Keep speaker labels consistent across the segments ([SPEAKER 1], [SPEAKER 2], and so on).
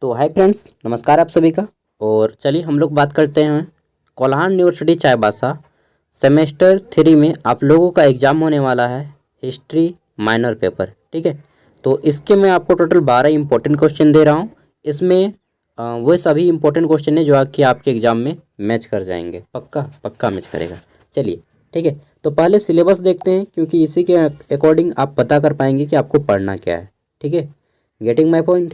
[SPEAKER 1] तो hi friends, नमस्कार आप सभी का। और चलिए हम लोग बात करते हैं कोल्हान यूनिवर्सिटी चाईबासा सेमेस्टर 3 में आप लोगों का एग्ज़ाम होने वाला है हिस्ट्री माइनर पेपर। ठीक है, तो इसके मैं आपको टोटल 12 इंपॉर्टेंट क्वेश्चन दे रहा हूँ। इसमें वो सभी इंपॉर्टेंट क्वेश्चन है जो कि आपके एग्ज़ाम में मैच कर जाएंगे, पक्का पक्का मैच करेगा। चलिए ठीक है, तो पहले सिलेबस देखते हैं क्योंकि इसी के अकॉर्डिंग आप पता कर पाएंगे कि आपको पढ़ना क्या है। ठीक है, गेटिंग माई पॉइंट।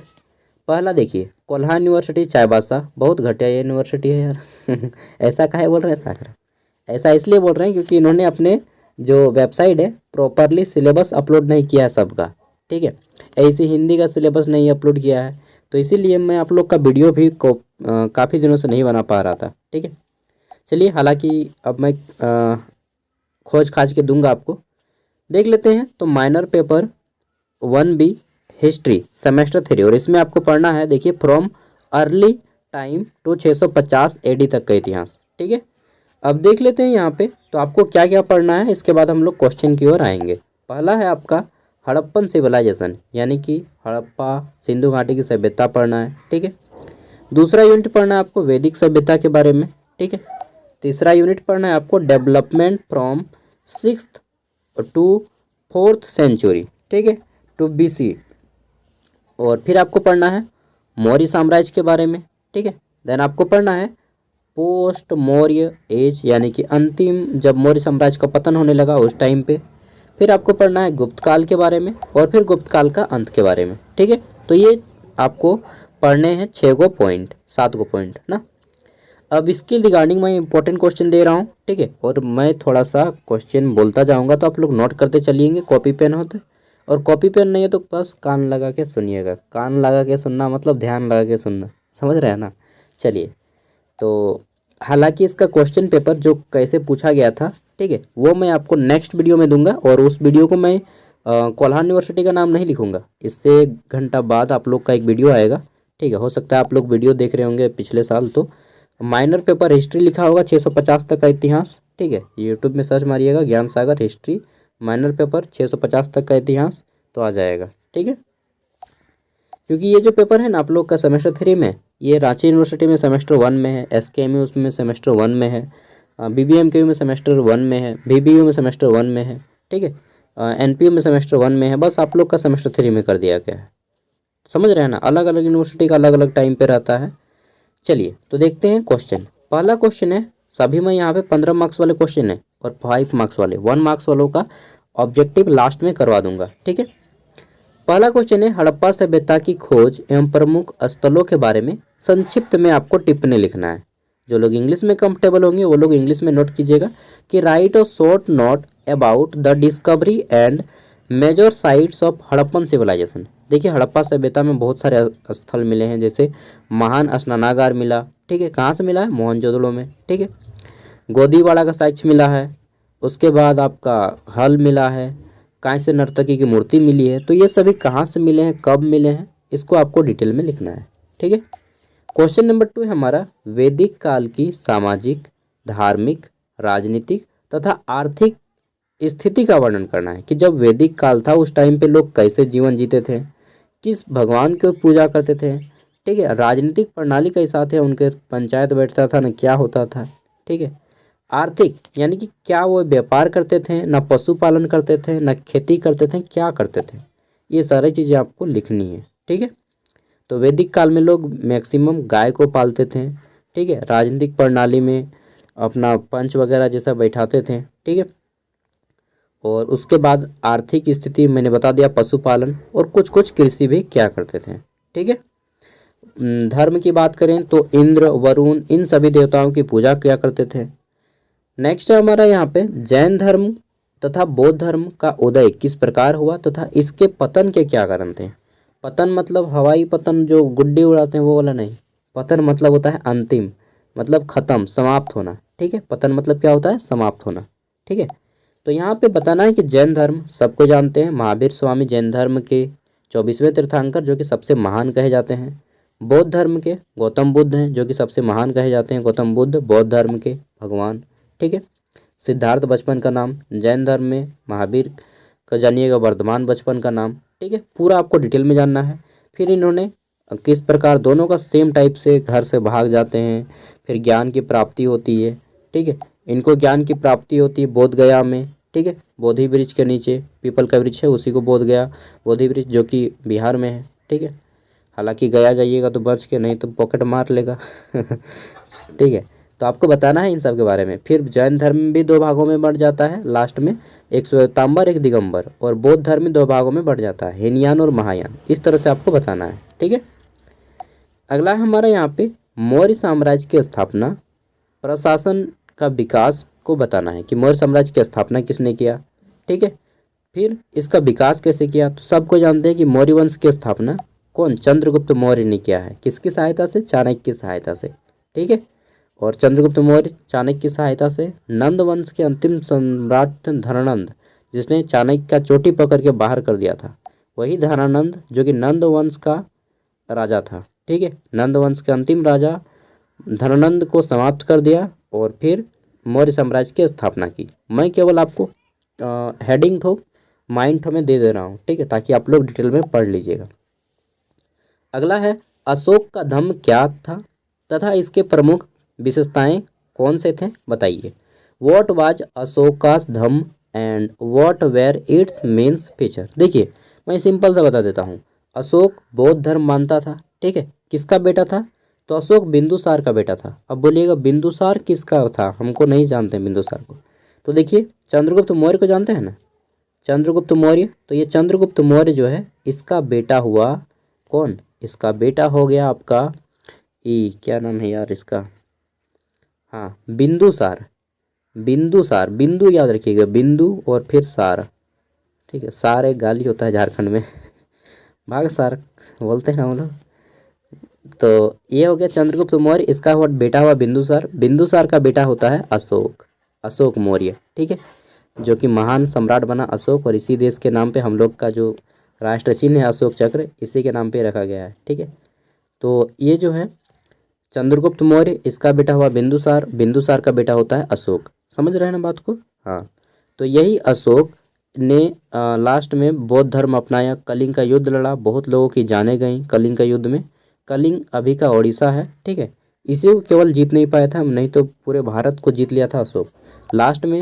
[SPEAKER 1] पहला देखिए, कोल्हान यूनिवर्सिटी चाईबासा बहुत घटिया यूनिवर्सिटी है यार। ऐसा काहे बोल रहे हैं सागर? ऐसा इसलिए बोल रहे हैं क्योंकि इन्होंने अपने जो वेबसाइट है प्रॉपरली सिलेबस अपलोड नहीं किया है सबका। ठीक है, ऐसे हिंदी का सिलेबस नहीं अपलोड किया है, तो इसीलिए मैं आप लोग का वीडियो भी काफ़ी दिनों से नहीं बना पा रहा था। ठीक है, चलिए हालांकि अब मैं खोज खाज के दूंगा आपको। देख लेते हैं। तो minor paper 1B history semester 3, और इसमें आपको पढ़ना है, देखिए, from early time to 650 AD तक का इतिहास। ठीक है, अब देख लेते हैं यहाँ पे तो आपको क्या क्या पढ़ना है, इसके बाद हम लोग क्वेश्चन की ओर आएंगे। पहला है आपका हड़प्पन सिविलाइजेशन, यानी कि हड़प्पा सिंधु घाटी की सभ्यता पढ़ना है। ठीक है, दूसरा यूनिट पढ़ना है आपको वैदिक सभ्यता के बारे में। ठीक है, तीसरा यूनिट पढ़ना है आपको development from 6th to 4th century. ठीक है, टू BC। और फिर आपको पढ़ना है मौर्य साम्राज्य के बारे में। ठीक है, देन आपको पढ़ना है पोस्ट मौर्य एज, यानी कि अंतिम जब मौर्य साम्राज्य का पतन होने लगा उस टाइम पे। फिर आपको पढ़ना है गुप्त काल के बारे में, और फिर गुप्त काल का अंत के बारे में। ठीक है, तो ये आपको पढ़ने हैं 7 गो पॉइंट ना। अब इसके रिगार्डिंग मैं इंपॉर्टेंट क्वेश्चन दे रहा हूँ। ठीक है, और मैं थोड़ा सा क्वेश्चन बोलता जाऊँगा तो आप लोग नोट करते चलिएंगे, कॉपी पेन होते। और कॉपी पेन नहीं है तो बस कान लगा के सुनिएगा। कान लगा के सुनना मतलब ध्यान लगा के सुनना, समझ रहे हैं ना। चलिए, तो हालांकि इसका क्वेश्चन पेपर जो कैसे पूछा गया था, ठीक है, वो मैं आपको नेक्स्ट वीडियो में दूंगा। और उस वीडियो को मैं कोल्हान यूनिवर्सिटी का नाम नहीं लिखूंगा। इससे 1 घंटा बाद आप लोग का एक वीडियो आएगा। ठीक है, हो सकता है आप लोग वीडियो देख रहे होंगे पिछले साल, तो माइनर पेपर हिस्ट्री लिखा होगा 650 तक का इतिहास। ठीक है, यूट्यूब में सर्च मारिएगा ज्ञान सागर हिस्ट्री माइनर पेपर 650 तक का इतिहास, तो आ जाएगा। ठीक है, क्योंकि ये जो पेपर है ना आप लोग का सेमेस्टर 3 में, ये रांची यूनिवर्सिटी में सेमेस्टर 1 में है, SKMU उसमें सेमेस्टर 1 में है, BBMKU में सेमेस्टर 1 में है, BBU में सेमेस्टर 1 में है। ठीक है, NPU में सेमेस्टर 1 में है। बस आप लोग का सेमेस्टर 3 में कर दिया गया है। समझ रहे हैं ना, अलग अलग यूनिवर्सिटी का अलग अलग टाइम पे रहता है। चलिए, तो देखते हैं क्वेश्चन। पहला क्वेश्चन है, सभी में यहाँ पे 15 मार्क्स वाले क्वेश्चन है, और 5 मार्क्स वाले 1 मार्क्स वालों का ऑब्जेक्टिव लास्ट में करवा दूंगा। ठीक है, पहला क्वेश्चन है, हड़प्पा सभ्यता की खोज एवं प्रमुख स्थलों के बारे में संक्षिप्त में आपको टिप्पणी लिखना है। जो लोग इंग्लिश में कंफर्टेबल होंगे वो लोग इंग्लिश में नोट कीजिएगा कि write a short note about the discovery and major sites of Harappan civilisation. देखिए, हड़प्पा सभ्यता में बहुत सारे स्थल मिले हैं, जैसे महान स्नानागार मिला। ठीक है, कहाँ से मिला है? मोहनजोदड़ो में। ठीक है, गोदीवाड़ा का साक्ष्य मिला है, उसके बाद आपका हल मिला है, कांस्य नर्तकी की मूर्ति मिली है। तो ये सभी कहाँ से मिले हैं, कब मिले हैं, इसको आपको डिटेल में लिखना है। ठीक है, क्वेश्चन नंबर 2 है हमारा, वैदिक काल की सामाजिक, धार्मिक, राजनीतिक तथा आर्थिक स्थिति का वर्णन करना है कि जब वैदिक काल था उस टाइम पे लोग कैसे जीवन जीते थे, किस भगवान की पूजा करते थे। ठीक है, राजनीतिक प्रणाली कैसा थे, उनके पंचायत बैठता था ना, क्या होता था। ठीक है, आर्थिक यानी कि क्या वो व्यापार करते थे, ना पशुपालन करते थे, ना खेती करते थे, क्या करते थे, ये सारी चीज़ें आपको लिखनी है। ठीक है, तो वैदिक काल में लोग मैक्सिमम गाय को पालते थे। ठीक है, राजनीतिक प्रणाली में अपना पंच वगैरह जैसा बैठाते थे। ठीक है, और उसके बाद आर्थिक स्थिति मैंने बता दिया, पशुपालन, और कुछ कुछ कृषि भी क्या करते थे। ठीक है, धर्म की बात करें तो इंद्र, वरुण, इन सभी देवताओं की पूजा किया करते थे। नेक्स्ट है हमारा यहाँ पे, जैन धर्म तथा बौद्ध धर्म का उदय किस प्रकार हुआ तथा इसके पतन के क्या कारण थे। पतन मतलब हवाई पतन, जो गुड्डी उड़ाते हैं वो वाला नहीं। पतन मतलब होता है अंतिम, मतलब खत्म, समाप्त होना। ठीक है, पतन मतलब क्या होता है? समाप्त होना। ठीक है, तो यहाँ पे बताना है कि जैन धर्म सबको जानते हैं, महावीर स्वामी जैन धर्म के 24वें तीर्थंकर जो कि सबसे महान कहे जाते हैं। बौद्ध धर्म के गौतम बुद्ध हैं जो कि सबसे महान कहे जाते हैं, गौतम बुद्ध बौद्ध धर्म के भगवान। ठीक है, सिद्धार्थ बचपन का नाम, जैन धर्म में महावीर का जानिएगा वर्धमान बचपन का नाम। ठीक है, पूरा आपको डिटेल में जानना है। फिर इन्होंने किस प्रकार दोनों का सेम टाइप से घर से भाग जाते हैं, फिर ज्ञान की प्राप्ति होती है। ठीक है, इनको ज्ञान की प्राप्ति होती है बोध गया में। ठीक है, बोधि वृक्ष के नीचे, पीपल का वृक्ष है उसी को बोध गया बोधि वृक्ष, जो कि बिहार में है। ठीक है, हालांकि गया जाइएगा तो बच के, नहीं तो पॉकेट मार लेगा। ठीक है, तो आपको बताना है इन सब के बारे में। फिर जैन धर्म भी दो भागों में बढ़ जाता है लास्ट में, एक श्वेतांबर एक दिगंबर। और बौद्ध धर्म दो भागों में बढ़ जाता है, हीनयान और महायान। इस तरह से आपको बताना है। ठीक है, अगला है हमारा यहाँ पे मौर्य साम्राज्य की स्थापना, प्रशासन का विकास को बताना है कि मौर्य साम्राज्य की स्थापना किसने किया। ठीक है, फिर इसका विकास कैसे किया। तो सबको जानते हैं कि मौर्य वंश की स्थापना कौन, चंद्रगुप्त मौर्य ने किया है। किसकी सहायता से, चाणक्य की सहायता से। ठीक है, और चंद्रगुप्त मौर्य चाणक्य की सहायता से नंद वंश के अंतिम सम्राट धनानंद, जिसने चाणक्य का चोटी पकड़ के बाहर कर दिया था, वही धनानंद जो कि नंद वंश का राजा था। ठीक है, नंद वंश के अंतिम राजा धनानंद को समाप्त कर दिया और फिर मौर्य साम्राज्य की स्थापना की। मैं केवल आपको हेडिंग ठो माइंड ठो में दे दे रहा हूँ। ठीक है, ताकि आप लोग डिटेल में पढ़ लीजिएगा। अगला है अशोक का धम्म क्या था तथा इसके प्रमुख विशेषताएं कौन से थे, बताइए। What was Ashoka's dhamma and what were its mains feature. देखिए, मैं सिंपल सा बता देता हूँ। अशोक बौद्ध धर्म मानता था। ठीक है, किसका बेटा था, तो अशोक बिंदुसार का बेटा था। अब बोलिएगा बिंदुसार किसका था, हमको नहीं जानते बिंदुसार को। तो देखिए, चंद्रगुप्त मौर्य को जानते हैं ना, चंद्रगुप्त मौर्य। तो ये चंद्रगुप्त मौर्य जो है, इसका बेटा हुआ कौन, इसका बेटा हो गया आपका क्या नाम है यार इसका, हाँ बिंदुसार। बिंदुसार, बिंदु याद रखिएगा, बिंदु और फिर सार। ठीक है, सार एक गाली होता है झारखंड में। भाग सार बोलते हैं ना हम लोग। तो ये हो गया चंद्रगुप्त मौर्य, इसका हुआ बेटा हुआ बिंदुसार। बिंदुसार का बेटा होता है अशोक, अशोक मौर्य। ठीक है, जो कि महान सम्राट बना अशोक, और इसी देश के नाम पे हम लोग का जो राष्ट्र चिन्ह है अशोक चक्र, इसी के नाम पे रखा गया है। ठीक है, तो ये जो है चंद्रगुप्त मौर्य, इसका बेटा हुआ बिंदुसार, बिंदुसार का बेटा होता है अशोक। समझ रहे हैं ना बात को। हाँ, तो यही अशोक ने लास्ट में बौद्ध धर्म अपनाया, कलिंग का युद्ध लड़ा, बहुत लोगों की जानें गईं कलिंग का युद्ध में। कलिंग अभी का उड़ीसा है। ठीक है, इसी को केवल जीत नहीं पाया था, नहीं तो पूरे भारत को जीत लिया था अशोक। लास्ट में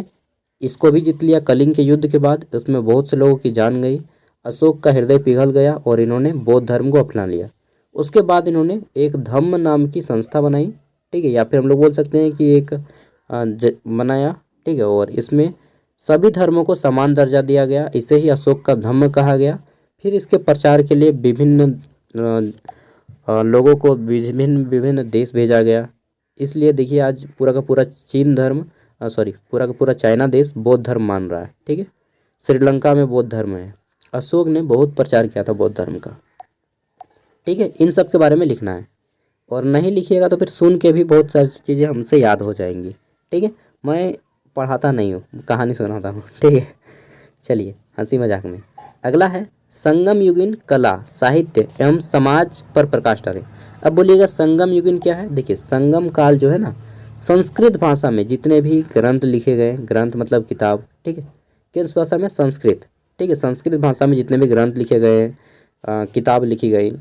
[SPEAKER 1] इसको भी जीत लिया कलिंग के युद्ध के बाद, उसमें बहुत से लोगों की जान गई। अशोक का हृदय पिघल गया और इन्होंने बौद्ध धर्म को अपना लिया। उसके बाद इन्होंने एक धम्म नाम की संस्था बनाई। ठीक है, या फिर हम लोग बोल सकते हैं कि एक बनाया। ठीक है, और इसमें सभी धर्मों को समान दर्जा दिया गया, इसे ही अशोक का धम्म कहा गया। फिर इसके प्रचार के लिए विभिन्न लोगों को विभिन्न विभिन्न देश भेजा गया। इसलिए देखिए, आज पूरा का पूरा चीन धर्म पूरा का पूरा चाइना देश बौद्ध धर्म मान रहा है। ठीक है, श्रीलंका में बौद्ध धर्म है। अशोक ने बहुत प्रचार किया था बौद्ध धर्म का। ठीक है, इन सब के बारे में लिखना है, और नहीं लिखिएगा तो फिर सुन के भी बहुत सारी चीज़ें हमसे याद हो जाएंगी। ठीक है, मैं पढ़ाता नहीं हूँ, कहानी सुनाता हूँ। ठीक है, चलिए हंसी मजाक में। अगला है संगम युगीन कला साहित्य एवं समाज पर प्रकाश डाले। अब बोलिएगा संगम युगीन क्या है। देखिए, संगम काल जो है ना, संस्कृत भाषा में जितने भी ग्रंथ लिखे गए, ग्रंथ मतलब किताब। ठीक है, किस भाषा में, संस्कृत। ठीक है, संस्कृत भाषा में जितने भी ग्रंथ लिखे गए, किताब लिखी गई,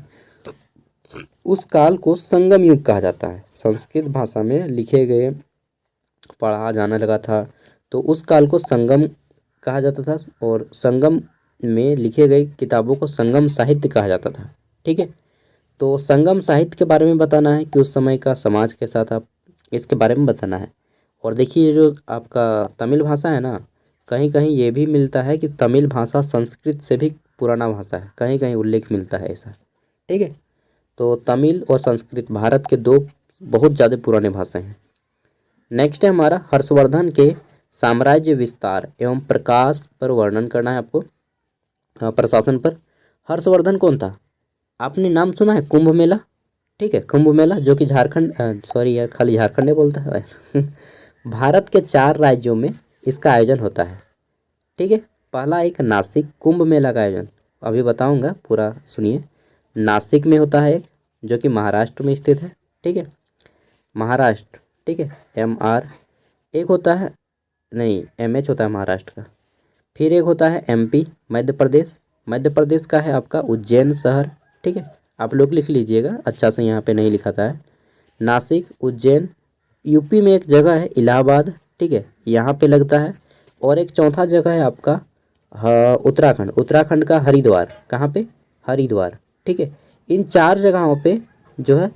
[SPEAKER 1] उस काल को संगम युग कहा जाता है। संस्कृत भाषा में लिखे गए, पढ़ा जाने लगा था, तो उस काल को संगम कहा जाता था, और संगम में लिखे गए किताबों को संगम साहित्य कहा जाता था। ठीक है, तो संगम साहित्य के बारे में बताना है कि उस समय का समाज कैसा था, इसके बारे में बताना है। और देखिए, जो आपका तमिल भाषा है ना, कहीं कहीं ये भी मिलता है कि तमिल भाषा संस्कृत से भी पुराना भाषा है, कहीं कहीं उल्लेख मिलता है ऐसा। ठीक है, तो तमिल और संस्कृत भारत के दो बहुत ज़्यादा पुराने भाषा हैं। नेक्स्ट है हमारा हर्षवर्धन के साम्राज्य विस्तार एवं प्रकाश पर वर्णन करना है आपको। प्रशासन पर। हर्षवर्धन कौन था, आपने नाम सुना है, कुंभ मेला। ठीक है, कुंभ मेला जो कि झारखंड, सॉरी यार खाली झारखंड ही बोलता है। भारत के 4 राज्यों में इसका आयोजन होता है। ठीक है, पहला एक नासिक कुंभ मेला का आयोजन, अभी बताऊंगा, पूरा सुनिए। नासिक में होता है एक, जो कि महाराष्ट्र में स्थित है। ठीक है, महाराष्ट्र। ठीक है, MR। एक होता है, नहीं MH होता है महाराष्ट्र का। फिर एक होता है MP, मध्य प्रदेश। मध्य प्रदेश का है आपका उज्जैन शहर। ठीक है, आप लोग लिख लीजिएगा, अच्छा से यहाँ पे नहीं लिखा था है। नासिक, उज्जैन, यूपी में एक जगह है इलाहाबाद, ठीक है, यहाँ पे लगता है। और एक चौथा जगह है आपका उत्तराखंड, उत्तराखंड का हरिद्वार, कहाँ पे, हरिद्वार, ठीक है। इन 4 जगहों पे जो है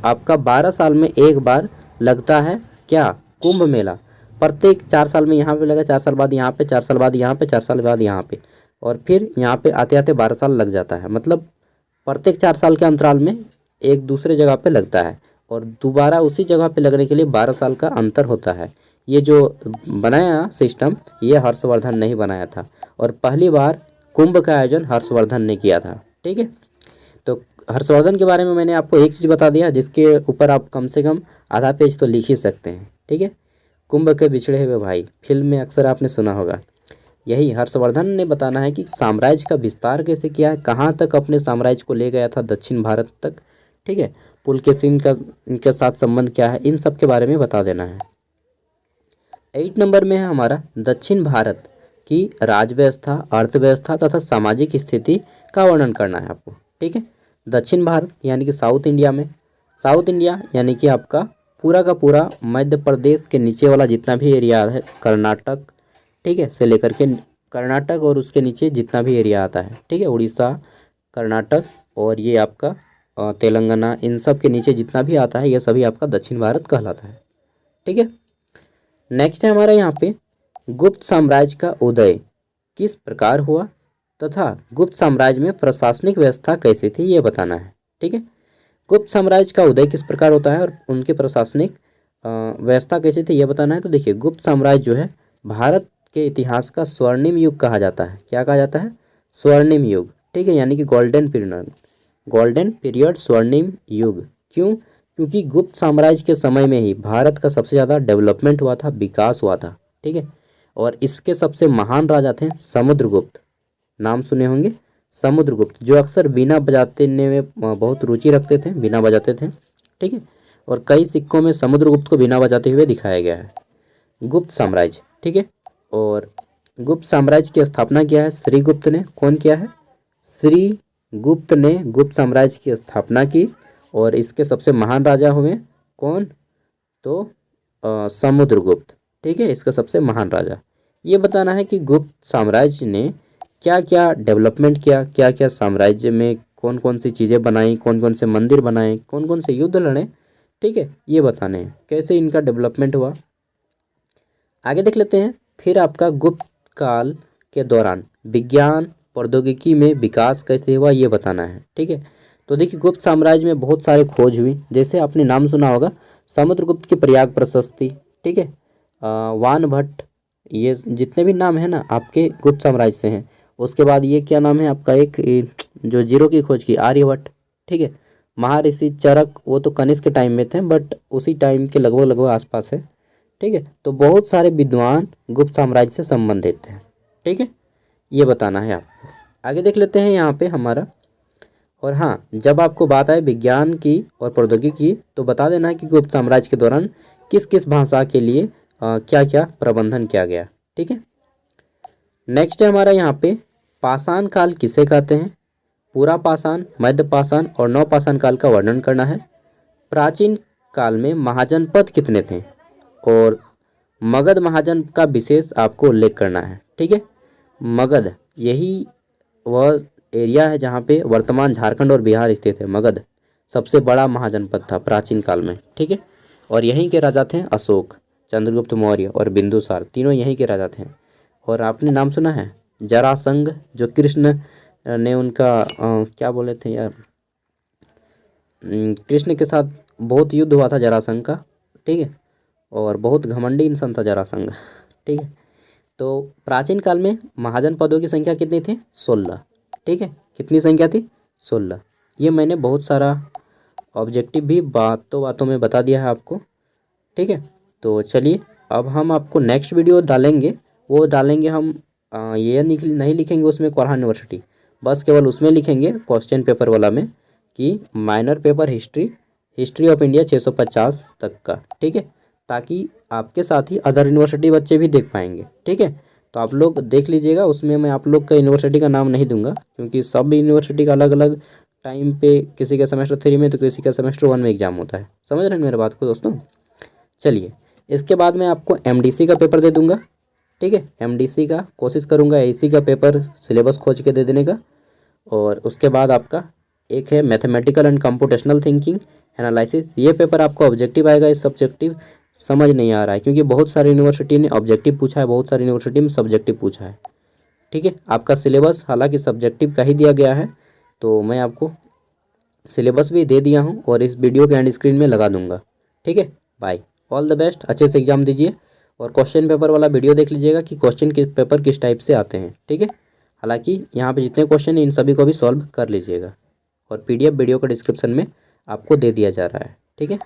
[SPEAKER 1] आपका 12 साल में एक बार लगता है क्या, कुंभ मेला। प्रत्येक 4 साल में यहाँ पे लगा, 4 साल बाद यहाँ पे, 4 साल बाद यहाँ पे, 4 साल बाद यहाँ पे, और फिर यहाँ पे आते आते 12 साल लग जाता है। मतलब प्रत्येक 4 साल के अंतराल में एक दूसरे जगह पे लगता है, और दोबारा उसी जगह पे लगने के लिए 12 साल का अंतर होता है। ये जो बनाया सिस्टम, ये हर्षवर्धन ने ही बनाया था, और पहली बार कुंभ का आयोजन हर्षवर्धन ने किया था, ठीक है। तो हर्षवर्धन के बारे में मैंने आपको एक चीज़ बता दिया, जिसके ऊपर आप कम से कम आधा पेज तो लिख ही सकते हैं, ठीक है। कुंभ के बिछड़े हुए भाई, फिल्म में अक्सर आपने सुना होगा। यही हर्षवर्धन ने बताना है कि साम्राज्य का विस्तार कैसे किया है, कहाँ तक अपने साम्राज्य को ले गया था, दक्षिण भारत तक, ठीक है। पुलकेशिन का इनके साथ संबंध क्या है, इन सब के बारे में बता देना है। 8 नंबर में है हमारा दक्षिण भारत की राजव्यवस्था, अर्थव्यवस्था तथा सामाजिक स्थिति का वर्णन करना है आपको, ठीक है। दक्षिण भारत यानी कि साउथ इंडिया में, साउथ इंडिया यानी कि आपका पूरा का पूरा मध्य प्रदेश के नीचे वाला जितना भी एरिया है, कर्नाटक, ठीक है, से लेकर के कर्नाटक और उसके नीचे जितना भी एरिया आता है, ठीक है, उड़ीसा, कर्नाटक और ये आपका तेलंगाना, इन सब के नीचे जितना भी आता है ये सभी आपका दक्षिण भारत कहलाता है, ठीक है। नेक्स्ट है हमारा यहाँ पे गुप्त साम्राज्य का उदय किस प्रकार हुआ तथा गुप्त साम्राज्य में प्रशासनिक व्यवस्था कैसी थी, ये बताना है, ठीक है। गुप्त साम्राज्य का उदय किस प्रकार होता है और उनकी प्रशासनिक व्यवस्था कैसी थी, ये बताना है। तो देखिए, गुप्त साम्राज्य जो है भारत के इतिहास का स्वर्णिम युग कहा जाता है। क्या कहा जाता है, स्वर्णिम युग, ठीक है, यानी कि गोल्डन पीरियड, गोल्डन पीरियड, स्वर्णिम युग। क्यों, क्योंकि गुप्त साम्राज्य के समय में ही भारत का सबसे ज़्यादा डेवलपमेंट हुआ था, विकास हुआ था, ठीक है। और इसके सबसे महान राजा थे समुद्रगुप्त, नाम सुने होंगे, समुद्रगुप्त, जो अक्सर बीना बजाते में बहुत रुचि रखते थे, बीना बजाते थे, ठीक है। और कई सिक्कों में समुद्रगुप्त को बीना बजाते हुए दिखाया गया है। गुप्त साम्राज्य, ठीक है। और गुप्त साम्राज्य की स्थापना किया है श्रीगुप्त ने। कौन किया है, श्रीगुप्त ने गुप्त साम्राज्य की स्थापना की। और इसके सबसे महान राजा हुए कौन, तो समुद्रगुप्त, ठीक है, इसका सबसे महान राजा। ये बताना है कि गुप्त साम्राज्य ने क्या क्या डेवलपमेंट किया, क्या क्या साम्राज्य में कौन कौन सी चीज़ें बनाई, कौन कौन से मंदिर बनाए, कौन कौन से युद्ध लड़े, ठीक है, ये बताने हैं कैसे इनका डेवलपमेंट हुआ। आगे देख लेते हैं। फिर आपका गुप्त काल के दौरान विज्ञान प्रौद्योगिकी में विकास कैसे हुआ, ये बताना है, ठीक है। तो देखिए, गुप्त साम्राज्य में बहुत सारे खोज हुई, जैसे आपने नाम सुना होगा समुद्रगुप्त की प्रयाग प्रशस्ति, ठीक है, वान भट्ट, ये जितने भी नाम है ना आपके गुप्त साम्राज्य से हैं। उसके बाद ये क्या नाम है आपका, एक जो जीरो की खोज की, आर्यभट्ट, ठीक है। महर्षि चरक, वो तो कनिष्क के टाइम में थे, बट उसी टाइम के लगभग लगभग आसपास है, ठीक है। तो बहुत सारे विद्वान गुप्त साम्राज्य से संबंधित हैं, ठीक है, ये बताना है आपको। आगे देख लेते हैं यहाँ पे हमारा। और हाँ, जब आपको बात आए विज्ञान की और प्रौद्योगिकी की, तो बता देना है कि गुप्त साम्राज्य के दौरान किस किस भाषा के लिए क्या क्या प्रबंधन किया गया, ठीक है। नेक्स्ट है हमारा यहाँ पे पाषाण काल किसे कहते हैं, पूरा पाषाण, मध्य पाषाण और नवपाषाण काल का वर्णन करना है। प्राचीन काल में महाजनपद कितने थे और मगध महाजन का विशेष आपको उल्लेख करना है, ठीक है। मगध, यही वह एरिया है जहाँ पे वर्तमान झारखंड और बिहार स्थित है। मगध सबसे बड़ा महाजनपद था प्राचीन काल में, ठीक है। और यहीं के राजा थे अशोक, चंद्रगुप्त मौर्य और बिंदुसार, तीनों यहीं के राजा थे। और आपने नाम सुना है जरासंध, जो कृष्ण ने उनका क्या बोले थे यार, कृष्ण के साथ बहुत युद्ध हुआ था जरासंध का, ठीक है। और बहुत घमंडी इंसान था जरासंध, ठीक है। तो प्राचीन काल में महाजन पदों की संख्या कितनी थी, 16, ठीक है। कितनी संख्या थी, 16। ये मैंने बहुत सारा ऑब्जेक्टिव भी बातों बातों में बता दिया है आपको, ठीक है। तो चलिए, अब हम आपको नेक्स्ट वीडियो डालेंगे, वो डालेंगे हम ये नहीं लिखेंगे उसमें कोल्हान यूनिवर्सिटी, बस केवल उसमें लिखेंगे क्वेश्चन पेपर वाला में कि minor paper history of India 650 तक का, ठीक है, ताकि आपके साथ ही अदर यूनिवर्सिटी बच्चे भी देख पाएंगे, ठीक है। तो आप लोग देख लीजिएगा। उसमें मैं आप लोग का यूनिवर्सिटी का नाम नहीं दूंगा, क्योंकि सब यूनिवर्सिटी का अलग अलग टाइम पे, किसी का सेमेस्टर 3 में तो किसी का सेमेस्टर 1 में एग्जाम होता है। समझ रहे हैं मेरे बात को दोस्तों। चलिए, इसके बाद मैं आपको MDC का पेपर दे दूंगा। ठीक है, MDC का कोशिश करूंगा AC का पेपर सिलेबस खोज के दे देने का। और उसके बाद आपका एक है mathematical and computational thinking analysis. ये पेपर आपको ऑब्जेक्टिव आएगा। इस सब्जेक्टिव समझ नहीं आ रहा है, क्योंकि बहुत सारी यूनिवर्सिटी ने ऑब्जेक्टिव पूछा है, बहुत सारी यूनिवर्सिटी में सब्जेक्टिव पूछा है। ठीक है, आपका सिलेबस हालांकि सब्जेक्टिव का ही दिया गया है, तो मैं आपको सिलेबस भी दे दिया हूँ और इस वीडियो के एंड स्क्रीन में लगा दूंगा। ठीक है, बाय, ऑल द बेस्ट, अच्छे से एग्जाम दीजिए। और क्वेश्चन पेपर वाला वीडियो देख लीजिएगा कि क्वेश्चन के पेपर किस टाइप से आते हैं। ठीक है, हालांकि यहाँ पे जितने क्वेश्चन हैं इन सभी को भी सॉल्व कर लीजिएगा, और PDF वीडियो का डिस्क्रिप्शन में आपको दे दिया जा रहा है। ठीक है।